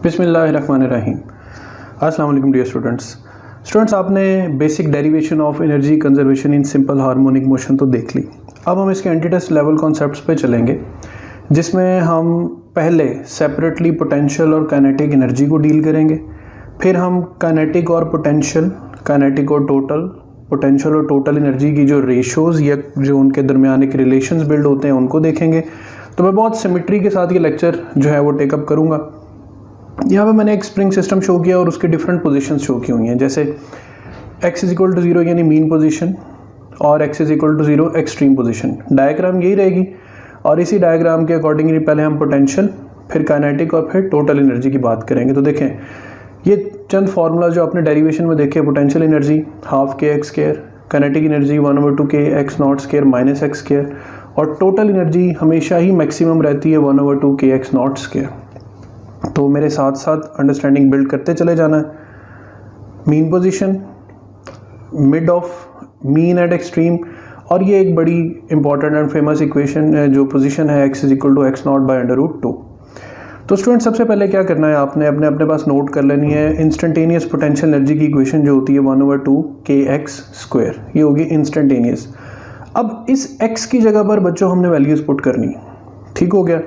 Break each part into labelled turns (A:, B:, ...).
A: बिस्मिल्लाहिर्रहमानिर्रहीम। अस्सलाम वालेकुम डियर स्टूडेंट्स, आपने basic derivation of energy conservation in simple harmonic motion तो देख ली। अब हम इसके एंटीटेस्ट लेवल कॉन्सेप्ट्स पे चलेंगे, जिसमें हम पहले सेपरेटली पोटेंशियल और काइनेटिक एनर्जी को डील करेंगे, फिर हम काइनेटिक और पोटेंशियल, काइनेटिक और टोटल, पोटेंशियल और टोटल एनर्जी की जो रेशोज़ या जो उनके दरमियान एक रिलेशंस बिल्ड होते हैं उनको देखेंगे। तो मैं बहुत सिमेट्री के साथ ये लेक्चर जो है वो टेकअप करूँगा। यहाँ पे मैंने एक स्प्रिंग सिस्टम शो किया और उसके डिफरेंट पोजीशंस शो की हुई हैं, जैसे x इज इक्वल टू 0 यानी मीन पोजीशन और x is equal to 0 extreme position. Diagram यही रहेगी और इसी डायग्राम के अकॉर्डिंगली पहले हम पोटेंशियल, फिर काइनेटिक और फिर टोटल एनर्जी की बात करेंगे। तो देखें, ये चंद फार्मूला जो आपने डेरिवेशन में देखे, पोटेंशियल एनर्जी हाफ के एक्स स्क्वायर, काइनेटिक एनर्जी 1/2 के x not square minus x square, और टोटल एनर्जी हमेशा ही मैक्सिमम रहती है 1/2 के एक्स नॉट स्क्वायर। तो मेरे साथ साथ अंडरस्टैंडिंग बिल्ड करते चले जाना है। Mean position, mid of mean at extreme, और ये एक बड़ी इंपॉर्टेंट एंड फेमस इक्वेशन जो पोजीशन है x is equal to x not by √2। तो स्टूडेंट, सबसे पहले क्या करना है, आपने अपने पास नोट कर लेनी है इंस्टेंटेनियस पोटेंशियल एनर्जी की इक्वेशन जो होती है 1/2 के एक्स स्क्वायर। ये होगी इंस्टेंटेनियस। अब इस x की जगह पर बच्चों हमने वैल्यूज़ पुट करनी, ठीक हो गया।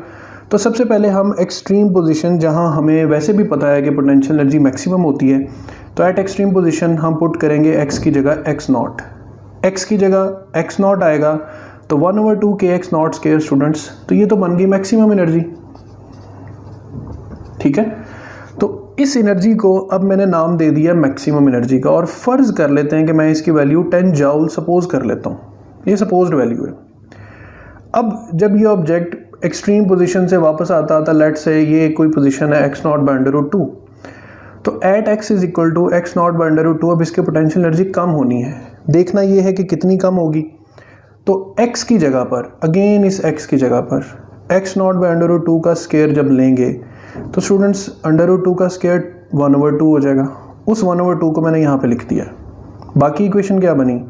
A: तो सबसे पहले हम एक्सट्रीम पोजीशन, जहां हमें वैसे भी पता है कि पोटेंशियल एनर्जी मैक्सिमम होती है, तो एट एक्सट्रीम पोजीशन हम पुट करेंगे x की जगह x नॉट। x की जगह x नॉट आएगा तो 1/2 के एक्स नॉट स्क्वायर स्टूडेंट्स, तो ये तो बन गई मैक्सिमम एनर्जी, ठीक है। तो इस एनर्जी को अब मैंने नाम दे दिया मैक्सिमम एनर्जी का, और फर्ज कर लेते हैं कि मैं इसकी वैल्यू 10 जूल सपोज कर लेता हूँ। ये सपोज्ड वैल्यू है। अब जब ये ऑब्जेक्ट एक्सट्रीम पोजीशन से वापस आता था, लेट से ये कोई पोजीशन है x नॉट बाई √2, तो at x is equal to x not by √2 अब इसके पोटेंशियल एनर्जी कम होनी है। देखना ये है कि कितनी कम होगी। तो x की जगह पर, अगेन इस x की जगह पर x नॉट बाई √2 का स्क्वायर जब लेंगे तो स्टूडेंट्स √2 का स्क्वायर 1/2 हो जाएगा। उस 1/2 को मैंने यहाँ पे लिख दिया। बाकी इक्वेशन क्या बनी,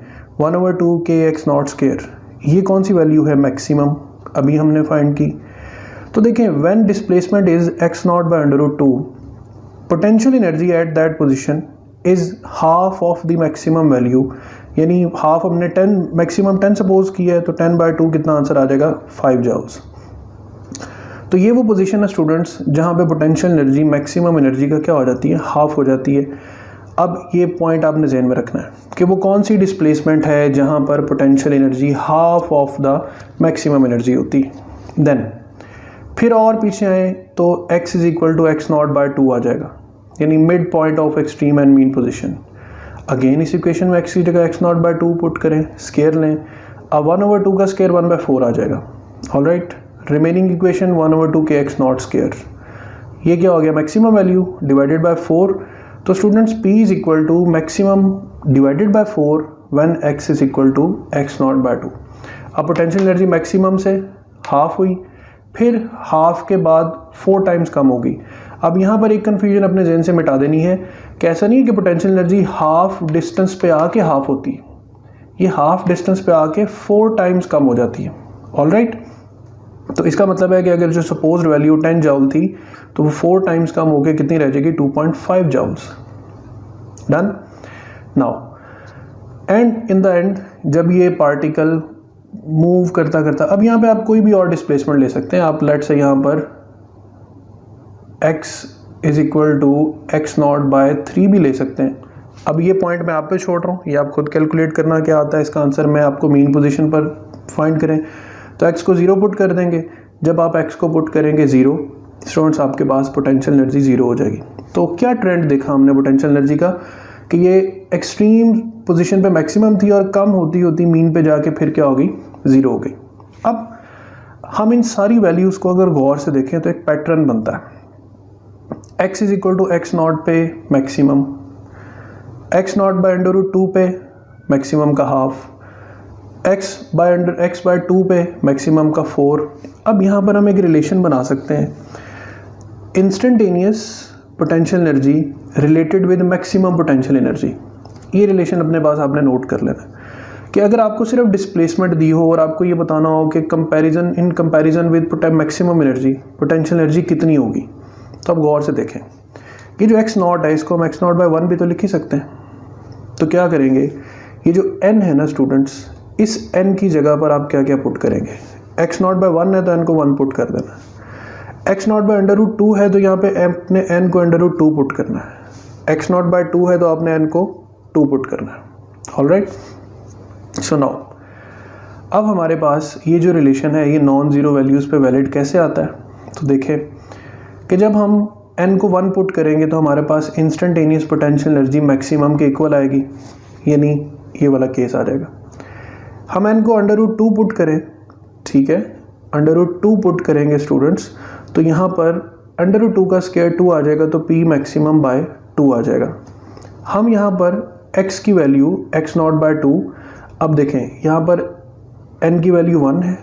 A: 1/2 के एक्स नॉट स्क्वायर। ये कौन सी वैल्यू है, मैक्सिमम, अभी हमने फाइंड की। तो देखें, when displacement is x not by √2, potential energy at that position is half of the maximum value, यानी हाफ हमने 10 मैक्सिमम 10 सपोज किया है, तो 10/2 कितना आंसर आ जाएगा, 5 जूल्स। तो ये वो पोजीशन है स्टूडेंट्स जहाँ पे पोटेंशियल एनर्जी मैक्सिमम एनर्जी का क्या हो जाती है, हाफ हो जाती है। अब ये पॉइंट आपने ज़हन में रखना है कि वो कौन सी डिस्प्लेसमेंट है जहाँ पर potential energy half of the maximum energy होती। देन फिर और पीछे आए तो x is equal to x not by 2 आ जाएगा, यानी mid point of extreme and mean position. Again इस इक्वेशन में x की जगह एक्स नॉट बाई 2 पुट करें, स्क्वायर लें। अब 1/2 का स्क्वायर 1/4 आ जाएगा। ऑलराइट, रिमेनिंग इक्वेशन 1/2 के एक्स नॉट स्क्वायर, ये क्या हो गया, मैक्सिमम वैल्यू डिवाइडेड बाय 4। तो students p is equal to maximum divided by 4 when x is equal to x naught by 2। अब पोटेंशियल एनर्जी मैक्सिमम से हाफ हुई, फिर हाफ के बाद 4 टाइम्स कम होगी। अब यहाँ पर एक कन्फ्यूजन अपने जहन से मिटा देनी है कि ऐसा नहीं है कि पोटेंशियल एनर्जी हाफ डिस्टेंस पे आके हाफ होती है, ये हाफ डिस्टेंस पे आके 4 टाइम्स कम हो जाती है। ऑलराइट, तो इसका मतलब है कि अगर जो सपोज्ड वैल्यू 10 जूल थी तो वो 4 टाइम्स कम होकर कितनी रह जाएगी, 2.5 joules. Done. Now and in the end जब ये पार्टिकल मूव करता करता, अब यहाँ पे आप कोई भी और डिस्प्लेसमेंट ले सकते हैं। आप लेट से यहाँ पर x is equal to x naught by 3 भी ले सकते हैं। अब ये पॉइंट मैं आप पे छोड़ रहा हूँ, ये आप खुद कैलकुलेट करना क्या आता है इसका आंसर। मैं आपको मीन पोजीशन पर फाइंड करें तो x को 0 पुट कर देंगे। जब आप x को पुट करेंगे 0, स्टूडेंट्स आपके पास पोटेंशियल एनर्जी 0 हो जाएगी। तो क्या ट्रेंड देखा हमने पोटेंशियल एनर्जी का कि ये एक्सट्रीम पोजीशन पे मैक्सिमम थी और कम होती होती मीन पे जाके फिर क्या हो गई, 0 हो गई। अब हम इन सारी वैल्यूज़ को अगर गौर से देखें तो एक पैटर्न बनता है। x is equal to x naught पे मैक्सिमम, एक्स नॉट बाई √2 पे मैक्सिमम का हाफ, x बाई 2 पे मैक्सिमम का 4। अब यहाँ पर हम एक रिलेशन बना सकते हैं, instantaneous potential energy related with maximum potential energy. ये रिलेशन अपने पास आपने नोट कर लेना कि अगर आपको सिर्फ डिस्प्लेसमेंट दी हो और आपको ये बताना हो कि in comparison with maximum energy potential energy कितनी होगी, तो अब गौर से देखें, ये जो x नॉट है इसको हम x नॉट बाय 1 भी तो लिख ही सकते हैं। तो क्या करेंगे, ये जो n है ना स्टूडेंट्स, इस n की जगह पर आप क्या क्या पुट करेंगे, x नॉट बाय 1 है तो n को 1 पुट कर देना, x नॉट बाय √2 है तो यहाँ पे आपने n को √2 पुट करना है, x नॉट बाय 2 है तो आपने n को 2 पुट करना है। ऑलराइट, सो नाउ अब हमारे पास ये जो रिलेशन है ये नॉन ज़ीरो वैल्यूज़ पे वैलिड कैसे आता है। तो देखें कि जब हम n को 1 पुट करेंगे तो हमारे पास इंस्टेंटेनियस पोटेंशियल एनर्जी मैक्सिमम के इक्वल आएगी, यानी ये वाला केस आ जाएगा। हम n को √2 पुट करें, ठीक है, √2 पुट करेंगे स्टूडेंट्स, तो यहाँ पर √2 का स्क्वायर 2 आ जाएगा, तो p मैक्सिमम बाय 2 आ जाएगा। हम यहाँ पर x की वैल्यू x नॉट बाय 2, अब देखें यहाँ पर n की वैल्यू 1 है,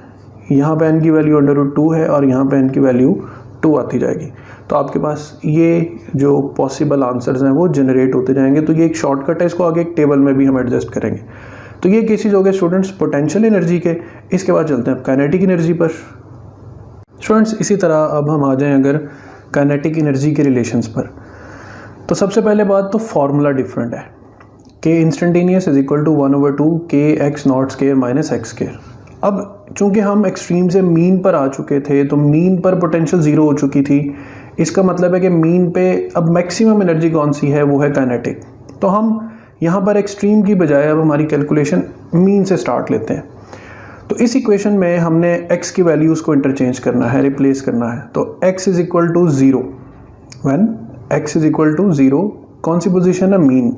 A: यहाँ पे n की वैल्यू √2 है और यहाँ पे n की वैल्यू 2 आती जाएगी। तो आपके पास ये जो पॉसिबल आंसर्स हैं वो जनरेट होते जाएंगे। तो ये एक शॉर्टकट है, इसको आगे एक टेबल में भी हम एडजस्ट करेंगे। तो ये केसेस हो गए स्टूडेंट्स पोटेंशियल एनर्जी के। इसके बाद चलते हैं काइनेटिक एनर्जी पर। स्टूडेंट्स इसी तरह अब हम आ जाएं अगर काइनेटिक एनर्जी के रिलेशंस पर, तो सबसे पहले बात तो फार्मूला डिफरेंट है, के इंस्टेंटेनियस इज इक्वल टू 1/2 के x not square minus x square. अब चूंकि हम एक्सट्रीम से मीन पर आ चुके थे तो मीन पर पोटेंशियल ज़ीरो हो चुकी थी, इसका मतलब है कि मीन पे अब मैक्सिमम एनर्जी कौन सी है, वो है काइनेटिक। तो हम यहाँ पर एक्सट्रीम की बजाय अब हमारी कैलकुलेशन मीन से स्टार्ट लेते हैं। तो इस इक्वेशन में हमने x की वैल्यूज़ को इंटरचेंज करना है, रिप्लेस करना है। तो x is equal to 0 when x is equal to 0, कौन सी पोजीशन है, मीन।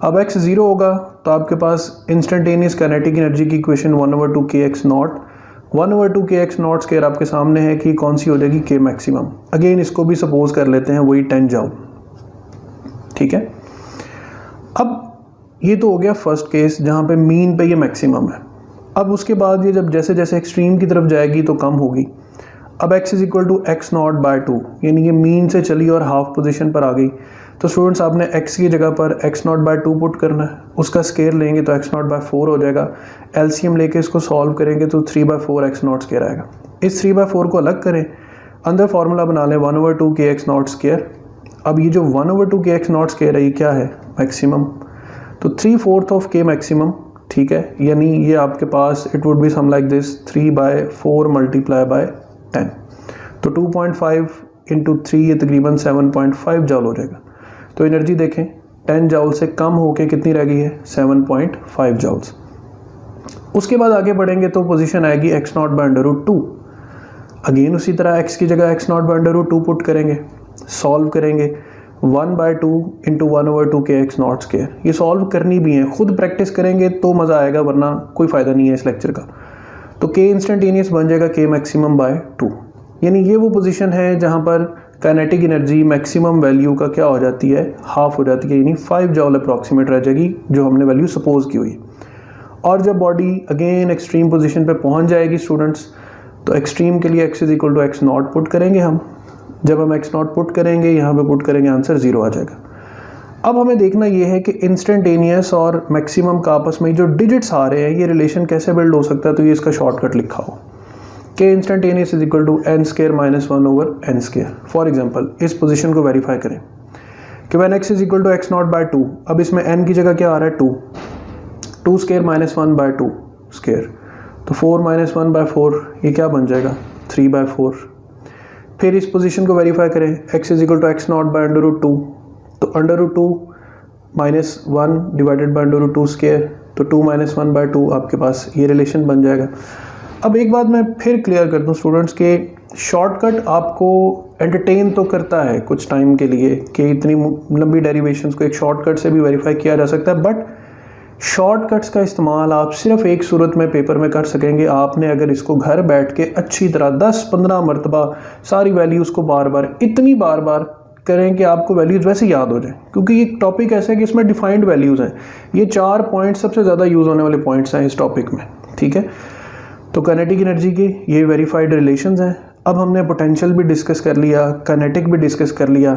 A: अब x 0 होगा तो आपके पास इंस्टेंटेनियस काइनेटिक एनर्जी की इक्वेशन 1/2 के एक्स नॉट, 1/2 के एक्स नॉट स्क्वायर आपके सामने है कि कौन सी हो जाएगी, के मैक्सिमम। अगेन इसको भी सपोज कर लेते हैं वही 10 जूल, ठीक है। अब ये तो हो गया फर्स्ट केस जहाँ पे मीन पे ये मैक्सिमम है। अब उसके बाद ये जब जैसे जैसे एक्सट्रीम की तरफ जाएगी तो कम होगी। अब x is equal to x naught by 2, यानी ये मीन से चली और हाफ पोजीशन पर आ गई। तो स्टूडेंट्स आपने x की जगह पर x नॉट बाय 2 पुट करना है, उसका स्क्वायर लेंगे तो x नॉट बाय 4 हो जाएगा। एलसीएम लेके इसको सॉल्व करेंगे तो 3/4 x नॉट स्क्वायर आएगा। इस 3/4 को अलग करें, अंदर फार्मूला बना लें 1/2 के एक्स नॉट स्क्वायर। अब ये जो 1/2 के एक्स नॉट स्क्वायर है ये क्या है, मैक्सिमम। तो 3/4 ऑफ के मैक्सिमम, ठीक है, यानी ये आपके पास it would be some like this 3/4 multiply by 10। तो 2.5 इंटू 3 ये तकरीबन 7.5 जूल हो जाएगा। तो एनर्जी देखें 10 जूल से कम होके कितनी रह गई है, 7.5 जूल्स। उसके बाद आगे बढ़ेंगे तो पोजीशन आएगी x नॉट बाय √2। अगेन उसी तरह x की जगह x नॉट बाय √2 पुट करेंगे, सॉल्व करेंगे 1/2 इंटू 1/2 के एक्स नॉट स्क्वायर। ये सॉल्व करनी भी है, खुद प्रैक्टिस करेंगे तो मज़ा आएगा, वरना कोई फ़ायदा नहीं है इस लेक्चर का। तो के इंस्टेंटेनियस बन जाएगा के मैक्सिमम बाय 2, यानी ये वो पोजीशन है जहाँ पर काइनेटिक एनर्जी मैक्सिमम वैल्यू का क्या हो जाती है, हाफ हो जाती है, यानी 5 जूल अप्रॉक्सीमेट रह जाएगी जो हमने वैल्यू सपोज की हुई। और जब बॉडी अगेन एक्सट्रीम पोजीशन पे पहुँच जाएगी स्टूडेंट्स, तो एक्सट्रीम के लिए x is equal to x naught put करेंगे हम। जब हम x नॉट पुट करेंगे, यहाँ पे पुट करेंगे, आंसर 0 आ जाएगा। अब हमें देखना ये है कि इंस्टेंटेनियस और मैक्सिमम का आपस में जो डिजिट्स आ रहे हैं ये रिलेशन कैसे बिल्ड हो सकता है। तो ये इसका शॉर्टकट लिखा हो कि instantaneous is equal to n square minus 1/n square. For example इस पोजीशन को वेरीफाई करें कि when x is equal to x naught by 2, अब इसमें n की जगह क्या आ रहा है, 2 स्क्वायर माइनस 1/2 स्क्वायर, तो 4 माइनस 1/4 ये क्या बन जाएगा, 3/4। फिर इस पोजीशन को वेरीफाई करें, x is equal to x naught by √2, तो √2 माइनस 1 डिवाइडेड बाय √2 स्क्वायर, तो 2 माइनस 1/2 आपके पास ये रिलेशन बन जाएगा। अब एक बात मैं फिर क्लियर कर दूं स्टूडेंट्स के शॉर्टकट आपको एंटरटेन तो करता है कुछ टाइम के लिए कि इतनी लंबी डेरिवेशंस को एक शॉर्टकट से भी वेरीफाई किया जा सकता है, बट शॉर्टकट्स का इस्तेमाल आप सिर्फ एक सूरत में पेपर में कर सकेंगे, आपने अगर इसको घर बैठ के अच्छी तरह 10-15 मरतबा सारी वैल्यूज़ को बार बार इतनी बार बार करें कि आपको वैल्यूज़ वैसे याद हो जाए, क्योंकि ये टॉपिक ऐसा है कि इसमें डिफाइंड वैल्यूज़ हैं। ये 4 पॉइंट्स सबसे ज़्यादा यूज़ होने वाले पॉइंट्स हैं इस टॉपिक में, ठीक है। तो काइनेटिक एनर्जी की ये वेरीफाइड रिलेशंस हैं। अब हमने पोटेंशियल भी डिस्कस कर लिया, काइनेटिक भी डिस्कस कर लिया।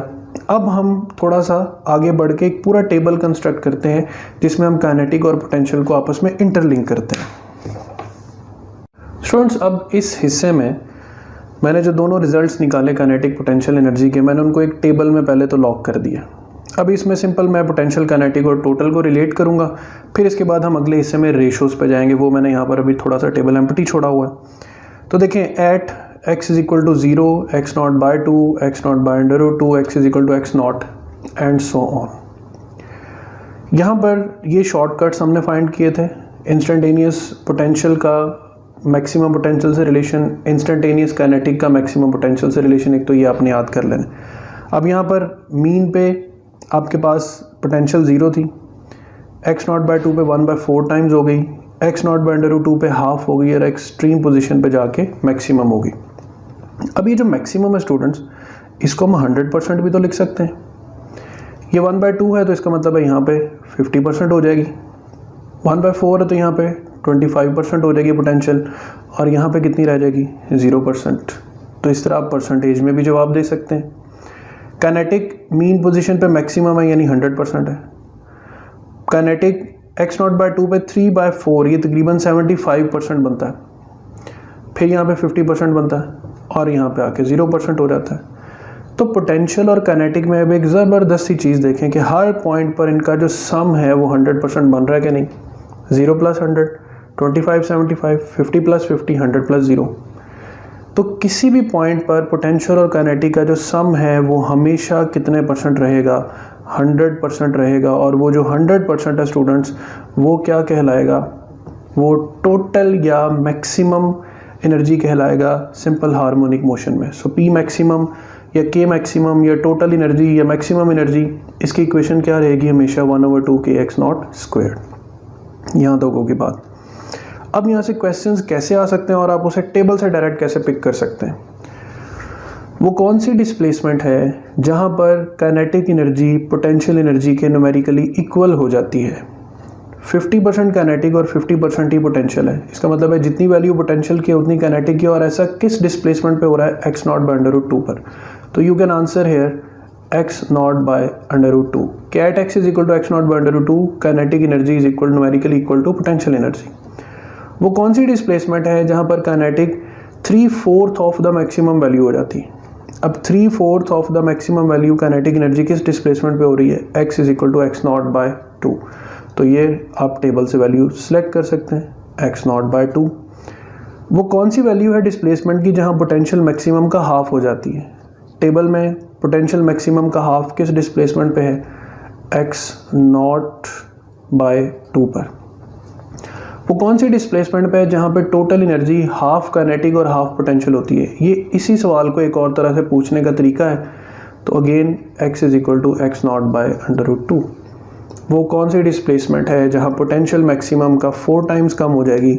A: अब हम थोड़ा सा आगे बढ़ के एक पूरा टेबल कंस्ट्रक्ट करते हैं जिसमें हम काइनेटिक और पोटेंशियल को आपस में इंटरलिंक करते हैं। स्टूडेंट्स अब इस हिस्से में मैंने जो दोनों रिजल्ट्स निकाले काइनेटिक पोटेंशियल एनर्जी के, मैंने उनको एक टेबल में पहले तो लॉक कर दिया। अब इसमें सिंपल मैं पोटेंशियल काइनेटिक और टोटल को रिलेट करूँगा, फिर इसके बाद हम अगले हिस्से में रेशोज़ पे जाएंगे। वो मैंने यहाँ पर अभी थोड़ा सा टेबल एम्प्टी छोड़ा हुआ है। तो देखें, at x is equal to 0, x naught by 2, x naught by √2, x is equal to x naught and so on. यहाँ पर ये शॉर्टकट्स हमने फाइंड किए थे। इंस्टेंटेनियस पोटेंशियल का मैक्सिमम पोटेंशियल से रिलेशन, इंस्टेंटेनियस काइनेटिक का मैक्सिमम पोटेंशियल से रिलेशन, एक तो ये आपने याद कर लेना। अब यहाँ पर मीन पे आपके पास पोटेंशियल 0 थी, x नॉट बाय 2 पे 1/4 टाइम्स हो गई, x नॉट बाय √2 पे हाफ हो गई और एक्सट्रीम पोजीशन पे जाके मैक्सिमम होगी। अब ये जो मैक्सिमम है स्टूडेंट्स, इसको हम 100% भी तो लिख सकते हैं। ये 1/2 है तो इसका मतलब है यहाँ पे 50% हो जाएगी, 1/4 है तो यहाँ पे 25% हो जाएगी पोटेंशियल, और यहाँ पे कितनी रह जाएगी 0%। तो इस तरह आप परसेंटेज में भी जवाब दे सकते हैं। काइनेटिक मीन पोजीशन पे मैक्सिमम है यानी 100% है। काइनेटिक x नॉट बाय 2 पे 3/4, ये तकरीबन 75% बनता है। फिर यहाँ पे 50% बनता है और यहाँ पे आके 0% हो जाता है। तो पोटेंशियल और काइनेटिक में अब एक ज़बरदस्त सी चीज़ देखें कि हर पॉइंट पर इनका जो सम है वो 100% बन रहा है कि नहीं। 0 + 100, 25 75, 50 + 50, 100 + 0। तो किसी भी पॉइंट पर पोटेंशियल और काइनेटिक का जो सम है वो हमेशा कितने % रहेगा, 100% रहेगा। और वो जो 100% है स्टूडेंट्स, वो क्या कहलाएगा, वो टोटल या मैक्सिमम एनर्जी कहलाएगा सिंपल हार्मोनिक मोशन में। सो P मैक्सिमम या K मैक्सिमम या टोटल एनर्जी या मैक्सिमम एनर्जी, इसकी इक्वेशन क्या रहेगी हमेशा 1/2 kx0²। यहाँ तक होगी बात। अब यहाँ से क्वेश्चंस कैसे आ सकते हैं और आप उसे टेबल से डायरेक्ट कैसे पिक कर सकते हैं। वो कौन सी डिस्प्लेसमेंट है जहाँ पर काइनेटिक एनर्जी पोटेंशियल एनर्जी के न्यूमेरिकली इक्वल हो जाती है। 50% काइनेटिक और 50% ही पोटेंशियल है। इसका मतलब है जितनी वैल्यू पोटेंशियल की उतनी काइनेटिक की, और ऐसा किस डिस्प्लेसमेंट पे हो रहा है, x नॉट बाय √2 पर। तो you can answer here x naught by √2। At x is equal to x naught by √2, kinetic energy is equal numerically equal to potential energy. वो कौन सी डिस्प्लेसमेंट है जहाँ पर kinetic 3/4 of the maximum value हो जाती है। अब 3/4 of the maximum value kinetic energy किस डिस्प्लेसमेंट पे हो रही है, x is equal to x naught by 2। तो ये आप टेबल से वैल्यू सेलेक्ट कर सकते हैं, x नॉट बाय 2। वो कौन सी वैल्यू है डिस्प्लेसमेंट की जहाँ पोटेंशियल मैक्सिमम का हाफ हो जाती है। टेबल में पोटेंशियल मैक्सिमम का हाफ किस डिस्प्लेसमेंट पे है, x नॉट बाय 2 पर। वो कौन सी डिस्प्लेसमेंट पे है जहाँ पे टोटल एनर्जी हाफ काइनेटिक और हाफ पोटेंशियल होती है। ये इसी सवाल को एक और तरह से पूछने का तरीका है। तो again x is equal to x naught by √2। वो कौन सी डिस्प्लेसमेंट है जहाँ पोटेंशियल मैक्सिमम का 4 टाइम्स कम हो जाएगी।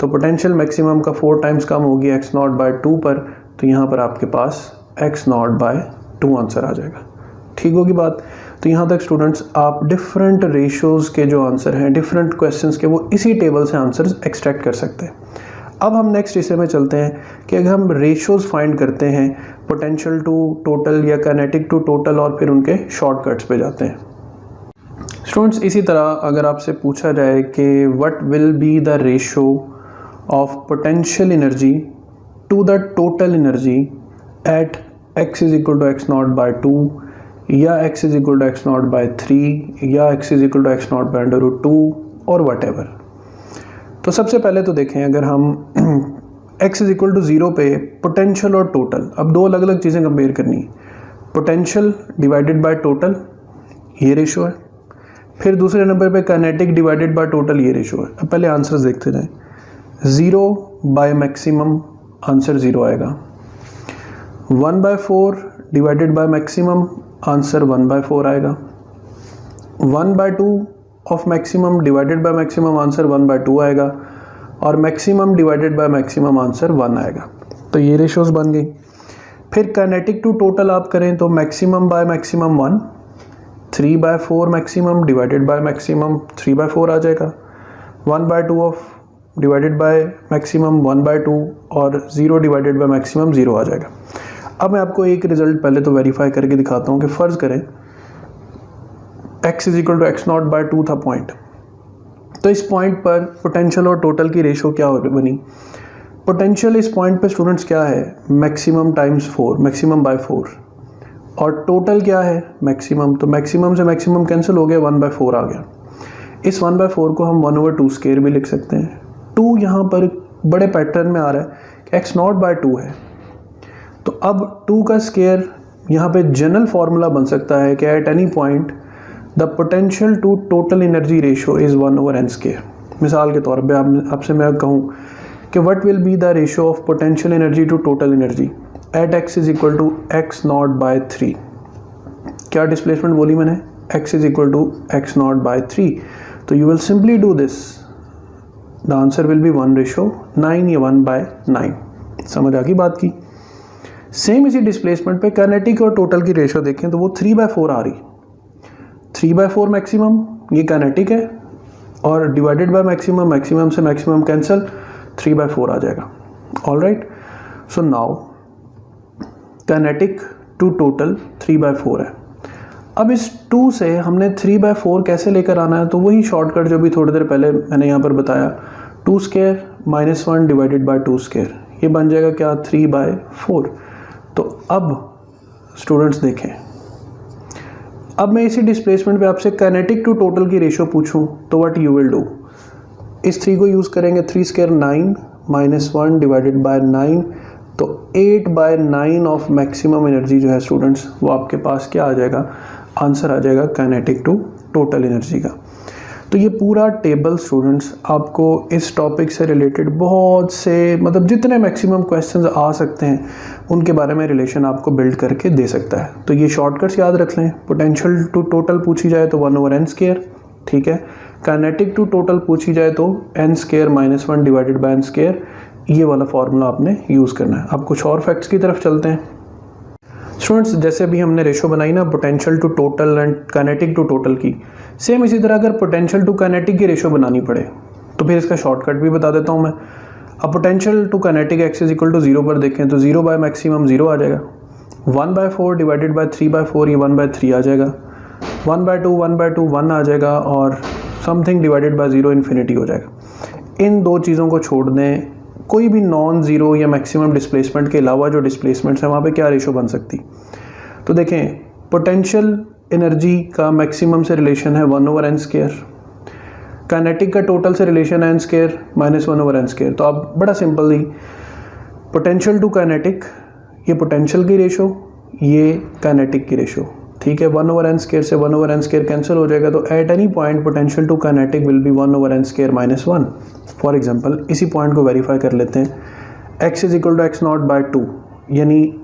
A: तो पोटेंशियल मैक्सिमम का 4 टाइम्स कम होगी x नॉट बाय 2 पर। तो यहाँ पर आपके पास x नॉट बाय 2 आंसर आ जाएगा। ठीक होगी बात। तो यहाँ तक स्टूडेंट्स आप डिफरेंट रेशियोज़ के जो आंसर हैं डिफरेंट क्वेश्चंस के, वो इसी टेबल से आंसर्स एक्सट्रैक्ट कर सकते हैं। अब हम नेक्स्ट हिस्से में चलते हैं कि अगर हम रेशियोज़ फाइंड करते हैं पोटेंशियल टू टोटल या काइनेटिक टू टोटल, और फिर उनके शॉर्टकट्स पे जाते हैं। स्टूडेंट्स इसी तरह अगर आपसे पूछा जाए कि what will be the ratio of potential energy to the total energy at x is equal to x naught by 2 या x is equal to x naught by 3 या x is equal to x naught by √2 और what ever. तो सबसे पहले तो देखें, अगर हम x इज इक्वल टू 0 पे पोटेंशियल और टोटल, अब दो अलग अलग चीज़ें कंपेयर करनी है। पोटेंशियल डिवाइडेड बाय टोटल, ये रेशो है। फिर दूसरे नंबर पे काइनेटिक डिवाइडेड बाय टोटल, ये रेशो है। अब पहले आंसर्स देखते जाएं। 0 बाय मैक्सिमम, आंसर 0 आएगा। 1/4 डिवाइडेड बाय मैक्सिमम, आंसर 1/4 आएगा। 1/2 of maximum divided by maximum, answer 1/2 आएगा। और maximum divided by maximum, answer 1 आएगा। तो ये रेशोज़ बन गई। फिर काइनेटिक टू टोटल आप करें तो maximum by maximum 1, 3/4 maximum divided by maximum 3/4 आ जाएगा। 1/2 ऑफ डिवाइडेड बाय मैक्सिमम 1/2 और 0 डिवाइडेड बाय मैक्सिमम 0 आ जाएगा। अब मैं आपको एक रिजल्ट पहले तो वेरीफाई करके दिखाता हूँ कि फ़र्ज़ करें x is equal to x naught by 2 था पॉइंट। तो इस पॉइंट पर पोटेंशियल और टोटल की रेशो क्या बनी, पोटेंशियल इस पॉइंट पे स्टूडेंट्स क्या है, मैक्सिमम टाइम्स 4, मैक्सिमम बाय 4, और टोटल क्या है मैक्सिमम, तो मैक्सिमम से मैक्सिमम कैंसिल हो गया, 1/4 आ गया। इस 1/4 को हम 1/2 स्क्वायर भी लिख सकते हैं। 2 यहाँ पर बड़े पैटर्न में आ रहा है कि x0/2 है, तो अब 2 का स्क्वायर यहाँ पे जनरल फॉर्मूला बन सकता है कि at any point the potential to total energy ratio is 1/n²। मिसाल के तौर पे आपसे मैं कहूँ कि what will be the ratio of potential energy to total energy at x is equal to x0/3। क्या डिस्प्लेसमेंट बोली मैंने, x is equal to x0/3, तो you will simply do this, the answer will be 1/9 या 1/9। समझ आ गई बात की। Same इसी डिस्प्लेसमेंट पे काइनेटिक और टोटल की रेशियो देखें तो वो 3/4 आ रही, 3/4 मैक्सिमम ये काइनेटिक है, और डिवाइडेड बाय मैक्सिमम, मैक्सिमम से मैक्सिमम कैंसिल, 3/4 आ जाएगा। Alright, so now kinetic to total 3/4 है। अब इस 2 से हमने 3/4 कैसे लेकर आना है, तो वही शॉर्टकट जो भी थोड़ी देर पहले मैंने यहाँ पर बताया, 2 square minus 1 divided by 2 square, ये बन जाएगा क्या, 3/4। तो अब स्टूडेंट्स देखें, अब मैं इसी डिस्प्लेसमेंट पे आपसे काइनेटिक टू टोटल की रेशियो पूछूं तो व्हाट यू विल डू, इस 3 को यूज़ करेंगे, 3 स्क्वायर 9 माइनस 1 डिवाइडेड बाय 9, तो 8/9 ऑफ मैक्सिमम एनर्जी जो है स्टूडेंट्स वो आपके पास क्या आ जाएगा, आंसर आ जाएगा काइनेटिक टू टोटल एनर्जी का। तो ये पूरा टेबल स्टूडेंट्स आपको इस टॉपिक से रिलेटेड बहुत से, मतलब जितने मैक्सिमम क्वेश्चंस आ सकते हैं उनके बारे में रिलेशन आपको बिल्ड करके दे सकता है। तो ये शॉर्टकट्स याद रख लें, पोटेंशियल टू टोटल पूछी जाए तो 1/n², ठीक है, काइनेटिक टू टोटल पूछी जाए तो n² minus 1 divided by n², ये वाला फॉर्मूला आपने यूज़ करना है। अब कुछ और फैक्ट्स की तरफ चलते हैं स्टूडेंट्स। जैसे अभी हमने रेशो बनाई ना potential to total and kinetic to total की, सेम इसी तरह अगर पोटेंशियल टू काइनेटिक की रेशो बनानी पड़े तो फिर इसका शॉर्टकट भी बता देता हूँ मैं। अब potential to kinetic x is equal to 0 पर देखें तो 0 बाय मैक्सिमम 0 आ जाएगा, 1/4 डिवाइडेड बाय 3/4 ये 1/3 आ जाएगा, 1/2 1/2 1 आ जाएगा, और समथिंग डिवाइडेड बाय 0 इन्फिनिटी हो जाएगा। इन 2 चीज़ों को छोड़ दें, कोई भी नॉन ज़ीरो या मैक्सिमम डिस्प्लेसमेंट के अलावा जो डिस्प्लेसमेंट्स हैं वहाँ पे क्या रेशो बन सकती, तो देखें पोटेंशियल एनर्जी का मैक्सिमम से रिलेशन है 1/n², काइनेटिक का टोटल से रिलेशन है n² माइनस 1/n²। तो आप बड़ा सिंपल ही पोटेंशियल टू काइनेटिक, ये पोटेंशियल की रेशो, ये काइनेटिक की रेशो, ठीक है, 1/n² से 1/n² कैंसिल हो जाएगा, तो at any point potential to kinetic will be 1/n² minus 1। For example इसी पॉइंट को वेरीफाई कर लेते हैं, x is equal to x0/2, यानी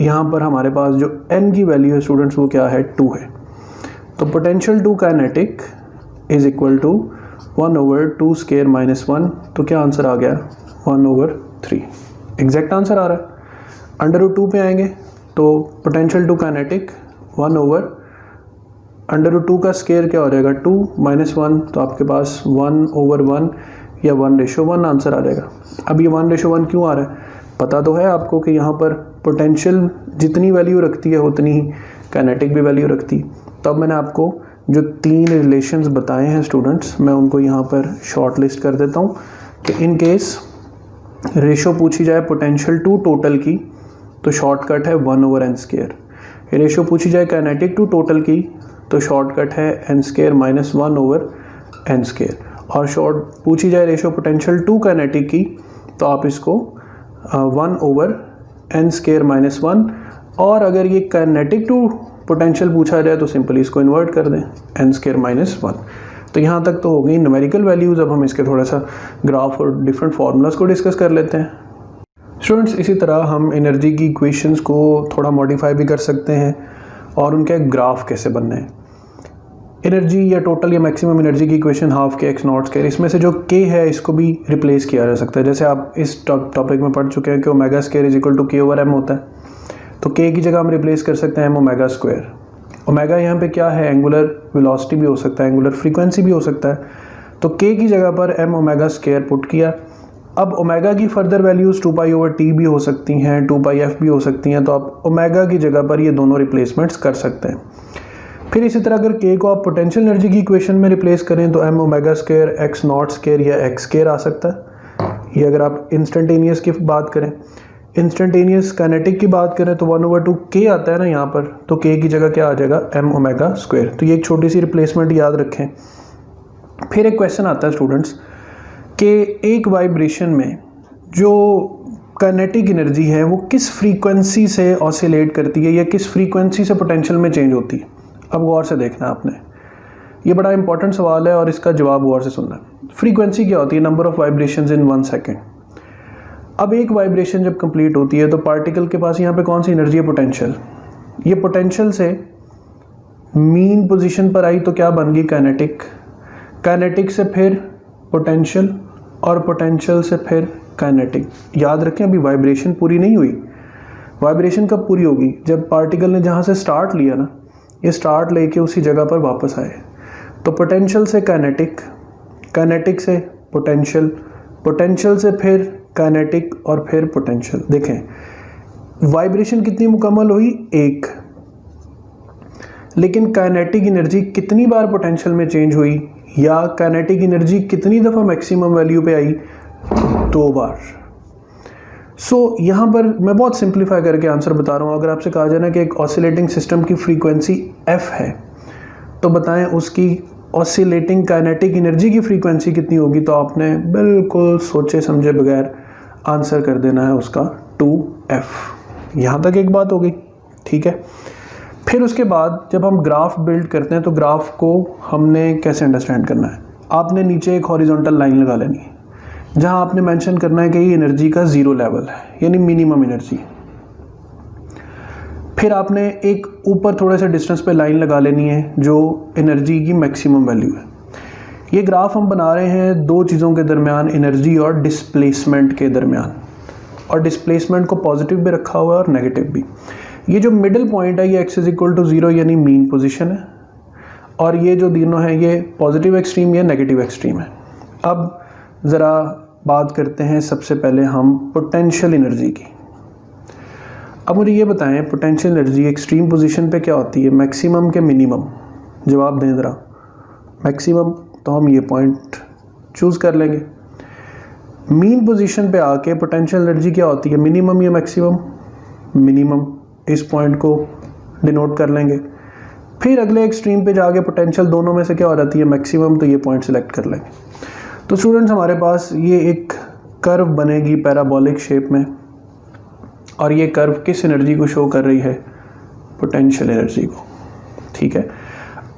A: यहाँ पर हमारे पास जो n की वैल्यू है स्टूडेंट्स वो क्या है, 2 है। तो potential to kinetic is equal to 1/2² minus 1, तो क्या आंसर आ गया, 1/3। एग्जैक्ट आंसर आ रहा है। √2 पे आएंगे तो पोटेंशियल टू काइनेटिक 1/√2 का स्क्वायर क्या हो जाएगा, 2 माइनस 1, तो आपके पास 1/1 या 1/1 आंसर आ जाएगा। अब ये 1/1 क्यों आ रहा है, पता तो है आपको कि यहाँ पर पोटेंशियल जितनी वैल्यू रखती है उतनी ही काइनेटिक भी वैल्यू रखती। तो अब मैंने आपको जो 3 रिलेशंस बताए हैं स्टूडेंट्स, मैं उनको यहाँ पर शॉर्ट लिस्ट कर देता हूँ कि इन केस रेशो पूछी जाए पोटेंशियल टू टोटल की तो शॉर्टकट है 1/n², रेशो पूछी जाए काइनेटिक टू टोटल की तो शॉर्टकट है n² माइनस 1/n², और शॉर्ट पूछी जाए रेशो पोटेंशियल टू काइनेटिक की तो आप इसको 1/n² माइनस 1, और अगर ये काइनेटिक टू पोटेंशियल पूछा जाए तो सिंपली इसको इन्वर्ट कर दें, n² माइनस 1। तो यहाँ तक तो हो गई न्यूमेरिकल वैल्यूज़। अब हम इसके थोड़ा सा ग्राफ और डिफरेंट फार्मूलाज को डिस्कस कर लेते हैं स्टूडेंट्स। इसी तरह हम एनर्जी की इक्वेशंस को थोड़ा मॉडिफाई भी कर सकते हैं और उनके ग्राफ कैसे बनने हैं। एनर्जी या टोटल या मैक्सिमम एनर्जी की इक्वेशन हाफ के x0², इसमें से जो k है इसको भी रिप्लेस किया जा सकता है। जैसे आप इस टॉपिक में पढ़ चुके हैं कि ω² इज इक्वल टू k/m होता है, तो k की जगह हम रिप्लेस कर सकते हैं m⍵²। ओमेगा यहाँ पे क्या है, एंगुलर वेलोसिटी भी हो सकता है, एंगुलर फ्रीक्वेंसी भी हो सकता है, तो k की जगह पर m⍵² पुट किया। अब ओमेगा की फर्दर वैल्यूज़ 2π/t भी हो सकती हैं, 2πf भी हो सकती हैं, तो आप ओमेगा की जगह पर ये दोनों रिप्लेसमेंट्स कर सकते हैं। फिर इसी तरह अगर k को आप पोटेंशियल एनर्जी की इक्वेशन में रिप्लेस करें तो m⍵² x0² या x² आ सकता है। ये अगर आप इंस्टेंटेनियस की बात करें, इंस्टेंटेनियस काइनेटिक की बात करें तो 1/2 k आता है ना यहाँ पर, तो k की जगह क्या आ जाएगा m⍵²। तो ये एक छोटी सी रिप्लेसमेंट याद रखें। फिर एक क्वेश्चन आता है स्टूडेंट्स कि एक वाइब्रेशन में जो काइनेटिक एनर्जी है वो किस फ्रीक्वेंसी से ऑसिलेट करती है या किस फ्रीक्वेंसी से पोटेंशियल में चेंज होती है। अब गौर से देखना है आपने, ये बड़ा इंपॉर्टेंट सवाल है और इसका जवाब गौर से सुनना है। फ्रीक्वेंसी क्या होती है? Number of vibrations in 1 second. अब एक वाइब्रेशन जब कंप्लीट होती है तो पार्टिकल के पास यहाँ पे कौन सी एनर्जी है? पोटेंशियल। ये पोटेंशियल से मीन पोजीशन पर आई तो क्या बन गई? काइनेटिक। काइनेटिक से फिर पोटेंशियल और पोटेंशियल से फिर काइनेटिक। याद रखें अभी वाइब्रेशन पूरी नहीं हुई। वाइब्रेशन कब पूरी होगी? जब पार्टिकल ने जहाँ से स्टार्ट लिया ना, ये स्टार्ट लेके उसी जगह पर वापस आए। तो पोटेंशियल से काइनेटिक, काइनेटिक से पोटेंशियल, पोटेंशियल से फिर काइनेटिक और फिर पोटेंशियल। देखें वाइब्रेशन कितनी मुकम्मल हुई? एक। लेकिन काइनेटिक एनर्जी कितनी बार पोटेंशियल में चेंज हुई या काइनेटिक एनर्जी कितनी दफ़ा मैक्सिमम वैल्यू पे आई? 2 बार। सो यहाँ पर मैं बहुत सिंप्लीफाई करके आंसर बता रहा हूँ। अगर आपसे कहा जाए ना कि एक ऑसिलेटिंग सिस्टम की फ्रीक्वेंसी f है तो बताएं उसकी ऑसिलेटिंग काइनेटिक एनर्जी की फ्रीक्वेंसी कितनी होगी, तो आपने बिल्कुल सोचे समझे बगैर आंसर कर देना है उसका 2f। यहाँ तक एक बात हो गई, ठीक है। फिर उसके बाद जब हम ग्राफ बिल्ड करते हैं तो ग्राफ को हमने कैसे अंडरस्टैंड करना है? आपने नीचे एक हॉरिजॉन्टल लाइन लगा लेनी है जहाँ आपने मेंशन करना है कि ये एनर्जी का 0 लेवल है, यानी मिनिमम एनर्जी। फिर आपने एक ऊपर थोड़े से डिस्टेंस पे लाइन लगा लेनी है जो एनर्जी की मैक्सिमम वैल्यू है। ये ग्राफ हम बना रहे हैं दो चीज़ों के दरमियान, एनर्जी और डिस्प्लेसमेंट के दरमियान, और डिस्प्लेसमेंट को पॉजिटिव भी रखा हुआ है और नेगेटिव भी। ये जो मिडिल पॉइंट है ये x=0 यानी मीन पोजीशन है, और ये जो दोनों है ये पॉजिटिव एक्सट्रीम या नेगेटिव एक्सट्रीम है। अब ज़रा बात करते हैं सबसे पहले हम पोटेंशियल एनर्जी की। अब मुझे ये बताएं पोटेंशियल एनर्जी एक्सट्रीम पोजीशन पे क्या होती है, मैक्सिमम के मिनिमम? जवाब दें ज़रा। मैक्सिमम, तो हम ये पॉइंट चूज़ कर लेंगे। मीन पोजीशन पे आके पोटेंशियल एनर्जी क्या होती है, मिनिमम या मैक्सिमम? मिनिमम। इस पॉइंट को डिनोट कर लेंगे। फिर अगले एक्सट्रीम पे जाके पोटेंशियल दोनों में से क्या हो जाती है, मैक्सिमम, तो ये पॉइंट सेलेक्ट कर लेंगे। तो स्टूडेंट्स हमारे पास ये एक कर्व बनेगी पैराबोलिक शेप में, और ये कर्व किस एनर्जी को शो कर रही है, पोटेंशियल एनर्जी को, ठीक है।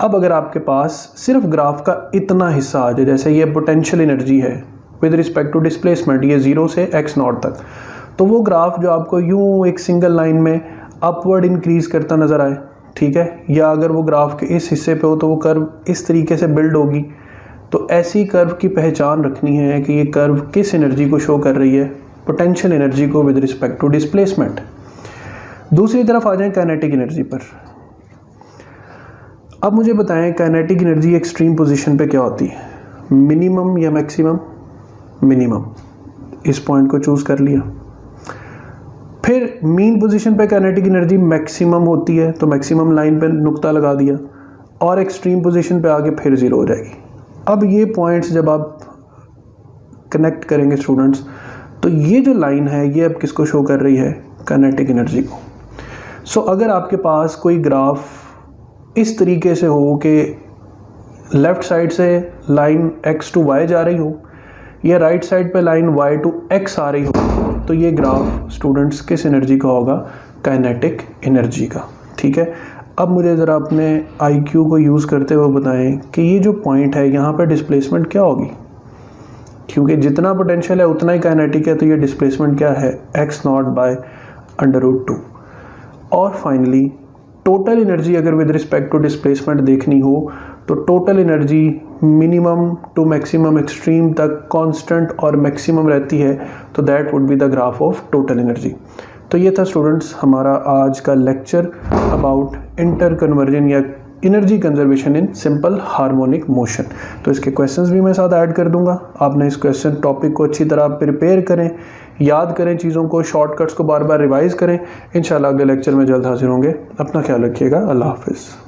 A: अब अगर आपके पास सिर्फ ग्राफ का इतना हिस्सा आ जाए, जैसे ये पोटेंशियल एनर्जी है विद रिस्पेक्ट टू डिस्प्लेसमेंट, ये 0 से x0 तक, तो वो ग्राफ जो आपको यूं एक सिंगल लाइन में अपवर्ड इंक्रीज करता नज़र आए, ठीक है, या अगर वो ग्राफ के इस हिस्से पे हो तो वो कर्व इस तरीके से बिल्ड होगी। तो ऐसी कर्व की पहचान रखनी है कि ये कर्व किस एनर्जी को शो कर रही है, पोटेंशियल एनर्जी को विद रिस्पेक्ट टू डिस्प्लेसमेंट। दूसरी तरफ आ जाएं काइनेटिक एनर्जी पर। अब मुझे बताएं काइनेटिक एनर्जी एक्सट्रीम पोजीशन पे क्या होती है, मिनिमम या मैक्सिमम? मिनिमम। इस पॉइंट को चूज़ कर लिया। फिर मीन पोजीशन पे काइनेटिक एनर्जी मैक्सिमम होती है तो मैक्सिमम लाइन पे नुक्ता लगा दिया, और एक्सट्रीम पोजीशन पे आके फिर 0 हो जाएगी। अब ये पॉइंट्स जब आप कनेक्ट करेंगे स्टूडेंट्स, तो ये जो लाइन है ये अब किसको शो कर रही है, काइनेटिक एनर्जी को। सो अगर आपके पास कोई ग्राफ इस तरीके से हो कि लेफ़्ट साइड से लाइन x to y जा रही हो या राइट साइड पे लाइन y to x आ रही हो, तो ये ग्राफ स्टूडेंट्स किस एनर्जी का होगा, काइनेटिक एनर्जी का, ठीक है। अब मुझे ज़रा अपने IQ को यूज़ करते हुए बताएं कि ये जो पॉइंट है यहाँ पे डिस्प्लेसमेंट क्या होगी, क्योंकि जितना पोटेंशियल है उतना ही काइनेटिक है, तो ये डिस्प्लेसमेंट क्या है, x0/√2। और फाइनली टोटल एनर्जी अगर विद रिस्पेक्ट टू डिस्प्लेसमेंट देखनी हो तो total energy minimum to maximum extreme तक कांस्टेंट और मैक्सिमम रहती है, तो that would be the graph of total energy. तो ये था स्टूडेंट्स हमारा आज का लेक्चर अबाउट इंटर कन्वर्जन या energy conservation in simple harmonic motion. तो इसके क्वेश्चंस भी मैं साथ ऐड कर दूंगा। आपने इस क्वेश्चन टॉपिक को अच्छी तरह प्रिपेयर करें, याद करें चीज़ों को, शॉर्टकट्स को बार बार रिवाइज करें। इंशाल्लाह अगले लेक्चर में जल्द हाजिर होंगे। अपना ख्याल रखिएगा। अल्लाह हाफिज़।